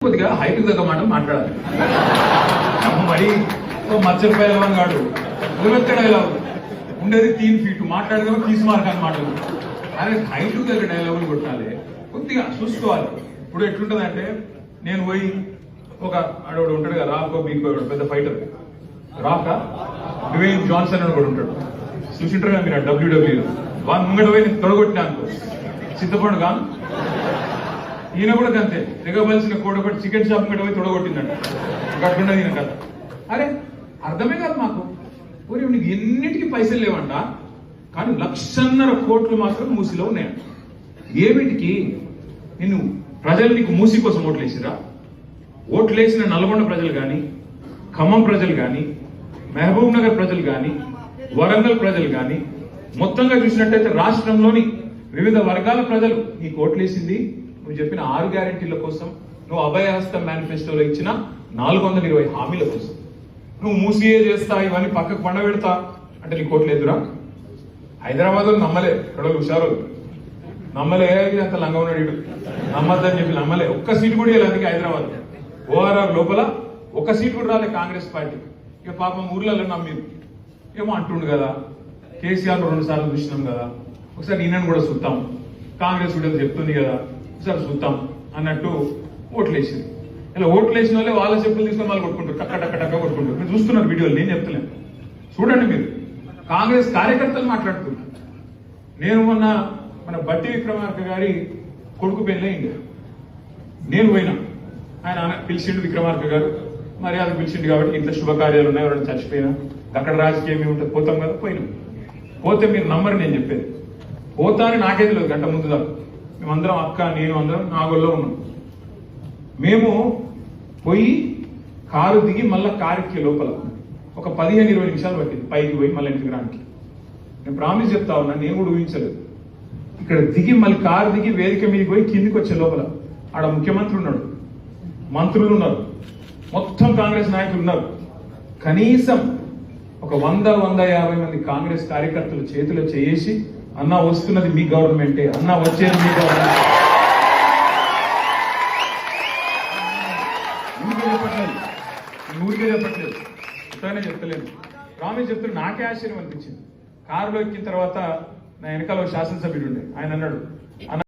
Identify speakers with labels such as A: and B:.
A: కొద్దిగా హైట్ తగ్గ మాట మాట్లాడాలి. మరి మచ్చల పైలవాన్ గాడు ఉలమెత్త డైలాగ్ ఉండేది 3 ఫీట్ మాట్లాడేదేమో తీసి మార్క్ అనమాట. అదే హైట్ తగ్గ డైలాగులు కొట్టాలి, కొద్దిగా చూసుకోవాలి. ఇప్పుడు ఎట్లుంటది అంటే, నేను పోయి ఒక ఆడవాడు ఉంటాడు కదా, రాకో బీకో పెద్ద ఫైటర్, రాక డ్వేన్ జాన్సన్ అని కూడా ఉంటాడు, చూసింటారు కదా మీరు డబ్ల్యూడబ్ల్యూ. వాళ్ళ ముంగట పోయి నేను తొడగొట్టినా అనుకో, సిద్ధపడు కాను. ఈయన కూడా అంతే, తెగవలసిన కోడొకటి చికెన్ షాప్ మీద పోయి తొడగొట్టిందంట. అట్లుండదు ఈయన కదా. అరే అర్థమే కాదు మాకు. ఊరి నీకు ఎన్నిటికీ పైసలు లేవంట, కానీ 1,50,000 కోట్లు మాత్రం మూసిలో ఉన్నాయంట. ఏమిటికి? నిన్ను ప్రజలు నీకు మూసి కోసం ఓట్లేసిరా? ఓట్లేసిన నల్గొండ ప్రజలు కానీ, ఖమ్మం ప్రజలు కానీ, మహబూబ్ నగర్ ప్రజలు కానీ, వరంగల్ ప్రజలు కానీ, మొత్తంగా చూసినట్టయితే రాష్ట్రంలోని వివిధ వర్గాల ప్రజలు నీకు ఓట్లేసింది నువ్వు చెప్పిన 6 గ్యారెంటీల కోసం, నువ్వు అభయహస్తం మేనిఫెస్టోలో ఇచ్చిన 420 హామీల కోసం. నువ్వు మూసీఏ చేస్తా, ఇవన్నీ పక్కకు పండబెడతా అంటే నీకు ఓట్లేదురా? హైదరాబాద్ నమ్మలే, ఇక్కడ హుషారు నమ్మలే, అంత లంగా ఉన్నాడు నమ్మద్దని చెప్పి నమ్మలే. ఒక్క సీటు కూడా లేదు. అందుకే హైదరాబాద్ ఓఆర్ఆర్ లోపల ఒక్క సీటు కూడా రాలే కాంగ్రెస్ పార్టీ. ఇక పాపం ఊర్లలో నమ్మిరు ఏమో అంటుండు కదా, కేసీఆర్ 2 సార్లు చూసినాం కదా, ఒకసారి ఈయనను కూడా చూద్దాం, కాంగ్రెస్ కూడా చెప్తుంది కదా ఒకసారి చూద్దాం అన్నట్టు ఓట్లేసింది. ఇలా ఓట్లేసిన వాళ్ళే వాళ్ళ చెప్పులు తీసుకొని వాళ్ళు కొట్టుకుంటారు, టక్క కొట్టుకుంటారు. మీరు చూస్తున్నారు వీడియోలు, నేను చెప్తలేను, చూడండి మీరు. కాంగ్రెస్ కార్యకర్తలు మాట్లాడుతున్నారు. నేను మన బట్టి విక్రమార్క గారి కొడుకు పెళ్ళయింది, నేను పోయినా, ఆయన పిలిచిండు విక్రమార్క గారు, మర్యాద పిలిచిండు కాబట్టి ఇంట్లో శుభకార్యాలు ఉన్నాయి, ఎవరైనా చచ్చిపోయినా అక్కడ రాజకీయం ఏముంటుంది, పోతాం కదా. పోయినాం. పోతే మీరు నమ్మరు నేను చెప్పేది. పోతా అని నాకే తెలియదు గంట ముందు దాకా. మేమందరం అక్క నేను అందరం నాగోల్లో ఉన్నాం. మేము పోయి కారు దిగి మళ్ళీ కారుకి లోపల ఒక 15-20 నిమిషాలు పట్టింది పైకి పోయి మళ్ళీ ఇంటికి రానికి. నేను ప్రామిస్ చెప్తా ఉన్నా, నేను కూడా ఊహించలేదు. ఇక్కడ దిగి మళ్ళీ కారు దిగి వేదిక మీదకి పోయి కిందికి వచ్చే లోపల ఆడ ముఖ్యమంత్రి ఉన్నాడు, మంత్రులు ఉన్నారు, మొత్తం కాంగ్రెస్ నాయకులు ఉన్నారు. కనీసం ఒక 100-150 మంది కాంగ్రెస్ కార్యకర్తలు చేతిలో చేసి, అన్నా వస్తున్నది మీ గవర్నమెంటే, అన్నా వచ్చేది మీ గవర్నమెంట్. ఊరికే చెప్పట్లేదు, ఎప్పుడైనా చెప్తలేదు, ప్రామిస్ చెప్తే నాకే ఆశ్చర్యం అనిపించింది. కారులో ఎక్కిన తర్వాత నా వెనకాల శాసనసభ్యుడు ఉండే, ఆయన అన్నాడు,